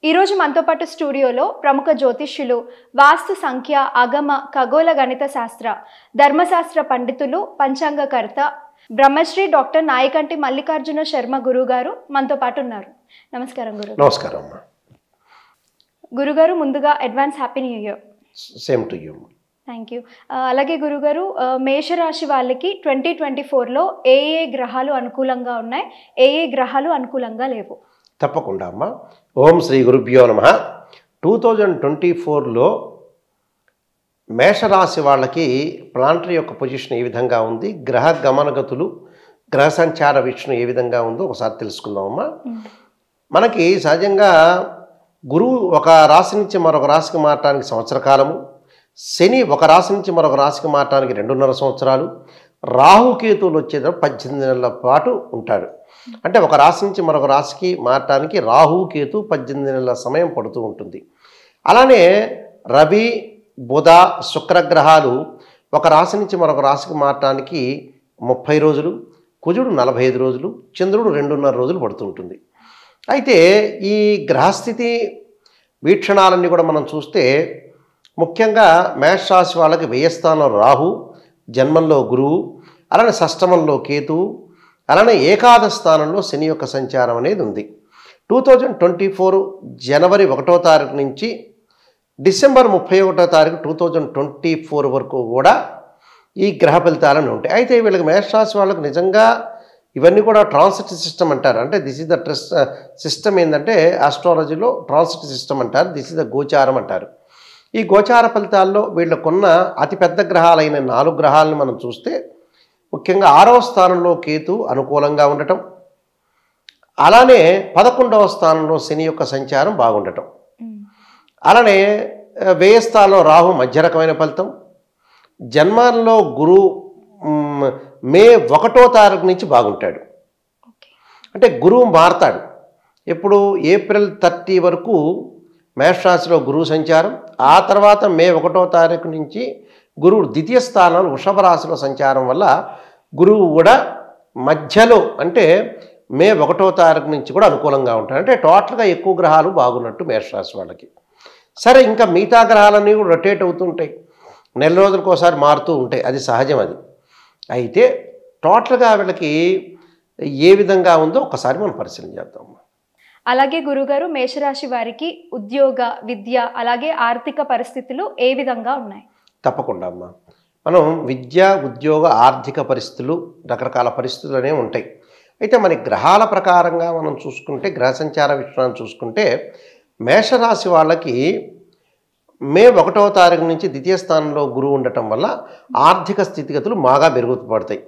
ఈరోజు మనతో పాటు స్టూడియోలో ప్రముఖ జ్యోతిష్యులు, వాస్తు సంఖ్య, అగమ, ఖగోళ గణిత శాస్త్ర, ధర్మశాస్త్ర పండితులు, పంచాంగకర్త బ్రహ్మశ్రీ డాక్టర్ నాయకంటి మల్లికార్జున శర్మ గురుగారు మనతో పాటు ఉన్నారు. నమస్కారం గురు. నమస్కారం గురుగారు, ముందుగా advance happy new year. Same to you. Thank you. అలాగే గురుగారు, మేషరాశి వాళ్ళకి 2024లో ఏ గ్రహాలు అనుకూలంగా ఉన్నాయి, ఏ గ్రహాలు అనుకూలంగా లేవు? తప్పకుండా అమ్మ. ఓం శ్రీ గురుభ్యో నమః. 2024లో మేషరాశి వాళ్ళకి ప్లానటరీ యొక్క పొజిషన్ ఏ విధంగా ఉంది, గ్రహ గమనగతులు, గ్రహ సంచార వీక్షణ ఏ విధంగా ఉందో ఒకసారి తెలుసుకుందామమ్మా. మనకి సహజంగా గురువు ఒక రాశి నుంచి మరొక రాశికి మారటానికి సంవత్సర కాలము, శని ఒక రాశి నుంచి మరొక రాశికి మారటానికి 2.5 సంవత్సరాలు, రాహుకేతువులు వచ్చేటప్పుడు 18 నెలల పాటు ఉంటాడు. అంటే ఒక రాశి నుంచి మరొక రాశికి మారటానికి రాహుకేతు 18 నెలల సమయం పడుతూ ఉంటుంది. అలానే రవి, బుధ, శుక్రగ్రహాలు ఒక రాశి నుంచి మరొక రాశికి మారటానికి 30 రోజులు, కుజుడు 45 రోజులు, చంద్రుడు 2.5 రోజులు పడుతుంటుంది. అయితే ఈ గ్రహస్థితి వీక్షణాలన్నీ కూడా మనం చూస్తే ముఖ్యంగా మేషరాశి వాళ్ళకి వ్యయస్థానంలో రాహు, జన్మంలో గురువు, అలానే షష్టమంలో కేతువు, అలానే ఏకాదశ స్థానంలో శని యొక్క సంచారం అనేది ఉంది. 2024 జనవరి 1వ తారీఖు నుంచి డిసెంబర్ 31వ తారీఖు 2024 వరకు కూడా ఈ గ్రహ ఫలితాలను ఉంటాయి. అయితే వీళ్ళకి మేషరాశి వాళ్ళకి నిజంగా ఇవన్నీ కూడా ట్రాన్సిట్ సిస్టమ్ అంటారు. అంటే దిస్ ఇస్ ద సిస్టమ్ ఏంటంటే ఆస్ట్రాలజీలో ట్రాన్సిట్ సిస్టమ్ అంటారు, దిస్ ఇస్ ద గోచారం అంటారు. ఈ గోచార ఫలితాల్లో వీళ్ళకున్న అతిపెద్ద గ్రహాలైన 4 గ్రహాలను మనం చూస్తే ముఖ్యంగా 6వ స్థానంలో కేతు అనుకూలంగా ఉండటం, అలానే 11వ స్థానంలో శని యొక్క సంచారం బాగుండటం, అలానే వ్యయస్థానంలో రాహు మధ్య రకమైన ఫలితం, జన్మంలో గురువు మే 1వ తారీఖు నుంచి బాగుంటాడు. అంటే గురువు మారతాడు. ఎప్పుడు ఏప్రిల్ 30 వరకు మేషరాశిలో గురువు సంచారం, ఆ తర్వాత మే 1వ తారీఖు నుంచి గురువు ద్వితీయ స్థానంలో వృషభ రాశిలో సంచారం వల్ల గురువు కూడా మధ్యలో అంటే మే 1వ తారీఖు నుంచి కూడా అనుకూలంగా ఉంటాడు. అంటే టోటల్గా ఎక్కువ గ్రహాలు బాగున్నట్టు మేషరాశి వాళ్ళకి. సరే, ఇంకా మిగతా గ్రహాలన్నీ కూడా రొటేట్ అవుతుంటాయి, నెల రోజులకు ఒకసారి మారుతూ ఉంటాయి, అది సహజం. అది అయితే టోటల్గా వీళ్ళకి ఏ విధంగా ఉందో ఒకసారి మనం పరిశీలన చేద్దాం. అలాగే గురుగారు, మేషరాశి వారికి ఉద్యోగ, విద్య, అలాగే ఆర్థిక పరిస్థితులు ఏ విధంగా ఉన్నాయి? తప్పకుండా అమ్మ. మనం విద్య, ఉద్యోగ, ఆర్థిక పరిస్థితులు, రకరకాల పరిస్థితులు అనేవి ఉంటాయి. అయితే మన గ్రహాల ప్రకారంగా మనం చూసుకుంటే, గ్రహ సంచార విషయాన్ని చూసుకుంటే మేషరాశి వాళ్ళకి మే 1వ తారీఖు నుంచి ద్వితీయ స్థానంలో గురువు ఉండటం వల్ల ఆర్థిక స్థితిగతులు బాగా మెరుగుపడతాయి.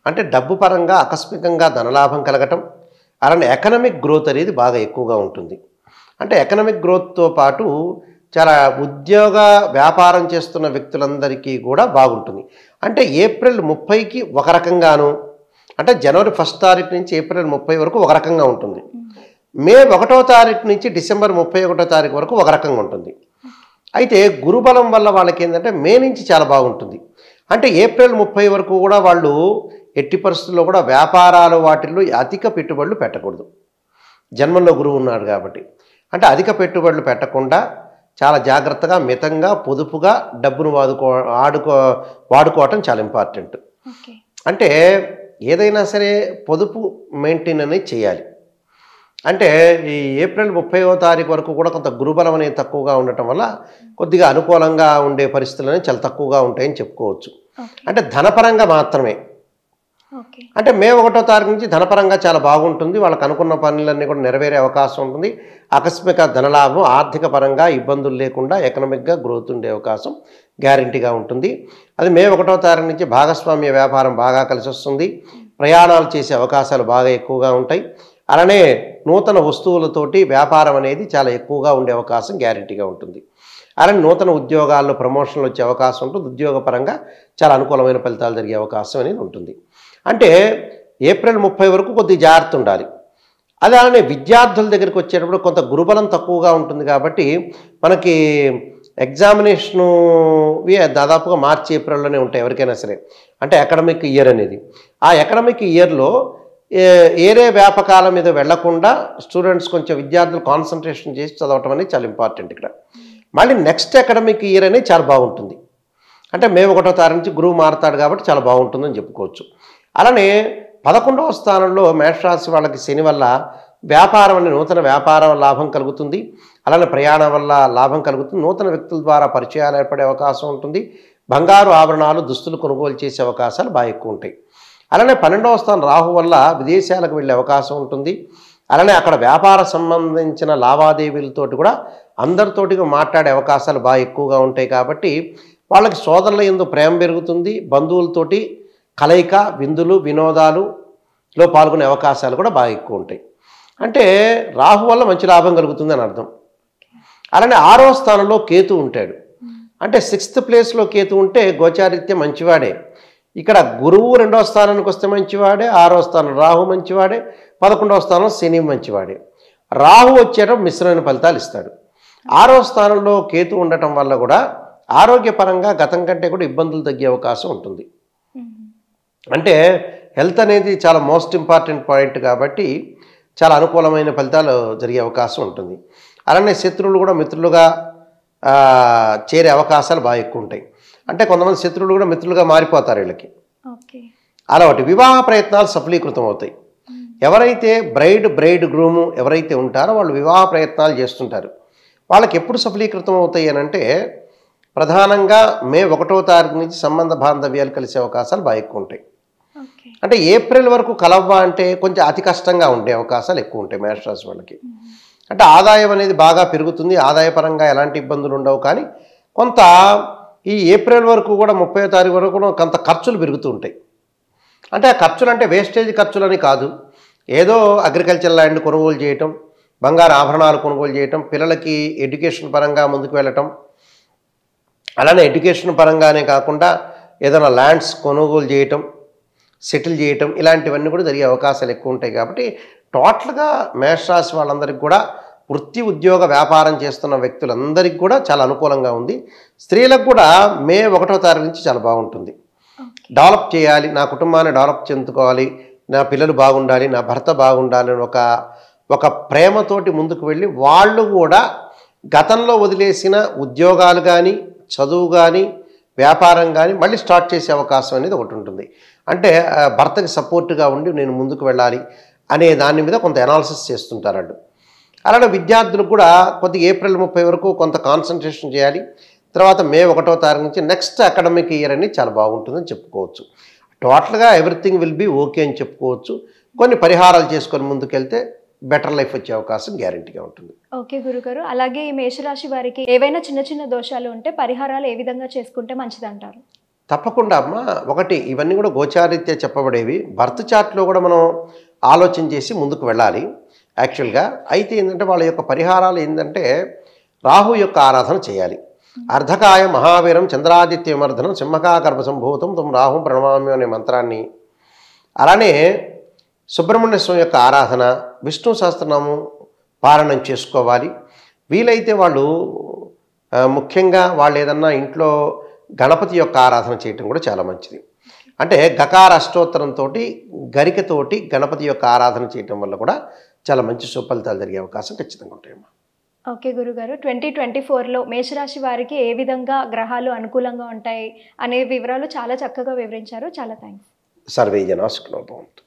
అంటే డబ్బు పరంగా ఆకస్మికంగా ధనలాభం కలగటం, అలానే ఎకనామిక్ గ్రోత్ అనేది బాగా ఎక్కువగా ఉంటుంది. అంటే ఎకనామిక్ గ్రోత్తో పాటు చాలా ఉద్యోగ వ్యాపారం చేస్తున్న వ్యక్తులందరికీ కూడా బాగుంటుంది. అంటే ఏప్రిల్ 30కి ఒక రకంగాను, అంటే జనవరి 1వ తారీఖు నుంచి ఏప్రిల్ 30 వరకు ఒక రకంగా ఉంటుంది, మే 1వ తారీఖు నుంచి డిసెంబర్ 31వ తారీఖు వరకు ఒక రకంగా ఉంటుంది. అయితే గురుబలం వల్ల వాళ్ళకి ఏంటంటే మే నుంచి చాలా బాగుంటుంది. అంటే ఏప్రిల్ 30 వరకు కూడా వాళ్ళు ఎట్టి పరిస్థితుల్లో కూడా వ్యాపారాలు వాటిల్లో అధిక పెట్టుబడులు పెట్టకూడదు, జన్మంలో గురువు ఉన్నాడు కాబట్టి. అంటే అధిక పెట్టుబడులు పెట్టకుండా చాలా జాగ్రత్తగా, మితంగా, పొదుపుగా డబ్బును వాడుకోవటం చాలా ఇంపార్టెంట్. అంటే ఏదైనా సరే పొదుపు మెయింటైన్ అనేది చేయాలి. అంటే ఈ ఏప్రిల్ 30వ తారీఖు వరకు కూడా కొంత గురుబలం అనేది తక్కువగా ఉండటం వల్ల కొద్దిగా అనుకూలంగా ఉండే పరిస్థితులు అనేవి చాలా తక్కువగా ఉంటాయని చెప్పుకోవచ్చు. అంటే ధనపరంగా మాత్రమే. అంటే మే 1వ తారీఖు నుంచి ధనపరంగా చాలా బాగుంటుంది, వాళ్ళకి అనుకున్న పనులన్నీ కూడా నెరవేరే అవకాశం ఉంటుంది, ఆకస్మిక ధనలాభం, ఆర్థిక పరంగా ఇబ్బందులు లేకుండా ఎకనామిక్గా గ్రోత్ ఉండే అవకాశం గ్యారంటీగా ఉంటుంది. అది మే 1వ తారీఖు నుంచి భాగస్వామ్య వ్యాపారం బాగా కలిసి వస్తుంది, ప్రయాణాలు చేసే అవకాశాలు బాగా ఎక్కువగా ఉంటాయి, అలానే నూతన వస్తువులతోటి వ్యాపారం అనేది చాలా ఎక్కువగా ఉండే అవకాశం గ్యారంటీగా ఉంటుంది. అలానే నూతన ఉద్యోగాల్లో ప్రమోషన్లు వచ్చే అవకాశం ఉంటుంది, ఉద్యోగపరంగా చాలా అనుకూలమైన ఫలితాలు జరిగే అవకాశం అనేది ఉంటుంది. అంటే ఏప్రిల్ 30 వరకు కొద్దిగా జాగ్రత్త ఉండాలి. అలానే విద్యార్థుల దగ్గరికి వచ్చేటప్పుడు కొంత గురుబలం తక్కువగా ఉంటుంది కాబట్టి మనకి ఎగ్జామినేషను దాదాపుగా మార్చి, ఏప్రిల్లోనే ఉంటాయి ఎవరికైనా సరే. అంటే అకాడమిక్ ఇయర్ అనేది, ఆ అకాడమిక్ ఇయర్లో ఏరే వ్యాపకాల మీద వెళ్లకుండా స్టూడెంట్స్ కొంచెం విద్యార్థులు కాన్సన్ట్రేషన్ చేసి చదవటం అనేది చాలా ఇంపార్టెంట్ ఇక్కడ. మళ్ళీ నెక్స్ట్ అకాడమిక్ ఇయర్ అనేది చాలా బాగుంటుంది. అంటే మే 1వ తారీఖు నుంచి గురువు మారుతాడు కాబట్టి చాలా బాగుంటుందని చెప్పుకోవచ్చు. అలానే 11వ స్థానంలో మేషరాశి వాళ్ళకి శని వల్ల వ్యాపారం అనే నూతన వ్యాపార లాభం కలుగుతుంది. అలానే ప్రయాణం వల్ల లాభం కలుగుతుంది. నూతన వ్యక్తుల ద్వారా పరిచయాలు ఏర్పడే అవకాశం ఉంటుంది. బంగారు ఆభరణాలు దుస్తులు కొనుగోలు చేసే అవకాశాలు బాగా ఎక్కువ ఉంటాయి. అలానే 12వ స్థానం రాహు వల్ల విదేశాలకు వెళ్ళే అవకాశం ఉంటుంది. అలానే అక్కడ వ్యాపార సంబంధించిన లావాదేవీలతోటి కూడా అందరితోటిగా మాట్లాడే అవకాశాలు బాగా ఎక్కువగా ఉంటాయి. కాబట్టి వాళ్ళకి సోదరుల యందు ప్రేమ పెరుగుతుంది. బంధువులతోటి కలయిక, విందులు, వినోదాలులో పాల్గొనే అవకాశాలు కూడా బాగా ఎక్కువ ఉంటాయి. అంటే రాహు వల్ల మంచి లాభం కలుగుతుంది అని అర్థం. అలానే 6వ స్థానంలో కేతు ఉంటాడు. అంటే 6th ప్లేస్లో కేతు ఉంటే గోచారిత్య మంచివాడే. ఇక్కడ గురువు 2వ స్థానానికి వస్తే మంచివాడే, 6వ స్థానం రాహు మంచివాడే, 11వ స్థానం శని మంచివాడే. రాహు వచ్చేటప్పుడు మిశ్రమైన ఫలితాలు ఇస్తాడు. 6వ స్థానంలో కేతు ఉండటం వల్ల కూడా ఆరోగ్యపరంగా గతం కంటే కూడా ఇబ్బందులు తగ్గే అవకాశం ఉంటుంది. అంటే హెల్త్ అనేది చాలా మోస్ట్ ఇంపార్టెంట్ పాయింట్ కాబట్టి చాలా అనుకూలమైన ఫలితాలు జరిగే అవకాశం ఉంటుంది. అలానే శత్రువులు కూడా మిత్రులుగా చేరే అవకాశాలు బాగా ఎక్కువ ఉంటాయి. అంటే కొంతమంది శత్రువులు కూడా మిత్రులుగా మారిపోతారు వీళ్ళకి. అలా ఒకటి వివాహ ప్రయత్నాలు సఫలీకృతం అవుతాయి. ఎవరైతే బ్రైడ్ గ్రూము ఎవరైతే ఉంటారో వాళ్ళు వివాహ ప్రయత్నాలు చేస్తుంటారు. వాళ్ళకి ఎప్పుడు సఫలీకృతం అవుతాయి అని అంటే ప్రధానంగా మే 1వ తారీఖు నుంచి సంబంధ బాంధవ్యాలు కలిసే అవకాశాలు బాగా ఎక్కువ ఉంటాయి. అంటే ఏప్రిల్ వరకు కలవ్వ అంటే కొంచెం అతి కష్టంగా ఉండే అవకాశాలు ఎక్కువ ఉంటాయి మేషరాశి వాళ్ళకి. అంటే ఆదాయం అనేది బాగా పెరుగుతుంది. ఆదాయపరంగా ఎలాంటి ఇబ్బందులు ఉండవు. కానీ కొంత ఈ ఏప్రిల్ వరకు కూడా 30వ తారీఖు వరకు కూడా కొంత ఖర్చులు పెరుగుతూ ఉంటాయి. అంటే ఆ ఖర్చులు అంటే వేస్టేజ్ ఖర్చులని కాదు. ఏదో అగ్రికల్చర్ ల్యాండ్ కొనుగోలు చేయటం, బంగారు ఆభరణాలు కొనుగోలు చేయటం, పిల్లలకి ఎడ్యుకేషన్ పరంగా ముందుకు వెళ్ళటం, అలానే ఎడ్యుకేషన్ పరంగానే కాకుండా ఏదైనా ల్యాండ్స్ కొనుగోలు చేయటం, సెటిల్ చేయటం, ఇలాంటివన్నీ కూడా జరిగే అవకాశాలు ఎక్కువ ఉంటాయి. కాబట్టి టోటల్గా మేషరాశి వాళ్ళందరికీ కూడా వృత్తి ఉద్యోగ వ్యాపారం చేస్తున్న వ్యక్తులందరికీ కూడా చాలా అనుకూలంగా ఉంది. స్త్రీలకు కూడా మే 1వ తారీఖు నుంచి చాలా బాగుంటుంది. డెవలప్ చేయాలి, నా కుటుంబాన్ని డెవలప్ చెందుకోవాలి, నా పిల్లలు బాగుండాలి, నా భర్త బాగుండాలి అని ఒక ప్రేమతోటి ముందుకు వెళ్ళి వాళ్ళు కూడా గతంలో వదిలేసిన ఉద్యోగాలు కానీ చదువు కానీ వ్యాపారం కానీ మళ్ళీ స్టార్ట్ చేసే అవకాశం అనేది ఒకటి ఉంటుంది. అంటే భర్తకి సపోర్ట్గా ఉండి నేను ముందుకు వెళ్ళాలి అనే దాని మీద కొంత అనాలిసిస్ చేస్తుంటారు. అలానే విద్యార్థులకు కూడా కొద్దిగా ఏప్రిల్ 30 వరకు కొంత కాన్సన్ట్రేషన్ చేయాలి. తర్వాత మే 1వ తారీఖు నుంచి నెక్స్ట్ అకాడమిక్ ఇయర్ అనేది చాలా బాగుంటుందని చెప్పుకోవచ్చు. టోటల్గా ఎవ్రీథింగ్ విల్ బీ ఓకే అని చెప్పుకోవచ్చు. కొన్ని పరిహారాలు చేసుకొని ముందుకెళ్తే బెటర్ లైఫ్ వచ్చే అవకాశం గ్యారెంటీగా ఉంటుంది. ఓకే గురుగారు, అలాగే ఈ మేషరాశి వారికి ఏవైనా చిన్న చిన్న దోషాలు ఉంటే పరిహారాలు ఏ విధంగా చేసుకుంటే మంచిదంటారు? తప్పకుండా అమ్మ. ఒకటి, ఇవన్నీ కూడా గోచారీత్యా చెప్పబడేవి. బర్త్ చార్ట్లో కూడా మనం ఆలోచన చేసి ముందుకు వెళ్ళాలి యాక్చువల్గా. అయితే ఏంటంటే వాళ్ళ యొక్క పరిహారాలు ఏంటంటే రాహు యొక్క ఆరాధన చేయాలి. అర్ధకాయ మహావీరం చంద్రాదిత్య విమర్దనం సింహకా గర్భ సంభూతం తం రాహు ప్రణమామ్యం అనే మంత్రాన్ని, అలానే సుబ్రహ్మణ్య స్వామి యొక్క ఆరాధన, విష్ణు సహస్రనామం పారాయణం చేసుకోవాలి. వీలైతే వాళ్ళు ముఖ్యంగా వాళ్ళు ఏదన్నా ఇంట్లో గణపతి యొక్క ఆరాధన చేయటం కూడా చాలా మంచిది. అంటే గకార అష్టోత్తరంతో గరికతోటి గణపతి యొక్క ఆరాధన చేయటం వల్ల కూడా చాలా మంచి సుఫలితాలు జరిగే అవకాశం ఖచ్చితంగా ఉంటాయమ్మా. ఓకే గురుగారు, 2024లో మేషరాశి వారికి ఏ విధంగా గ్రహాలు అనుకూలంగా ఉంటాయి అనే వివరాలు చాలా చక్కగా వివరించారు. చాలా థ్యాంక్స్. సర్వే జనా సుఖినో భవంతు.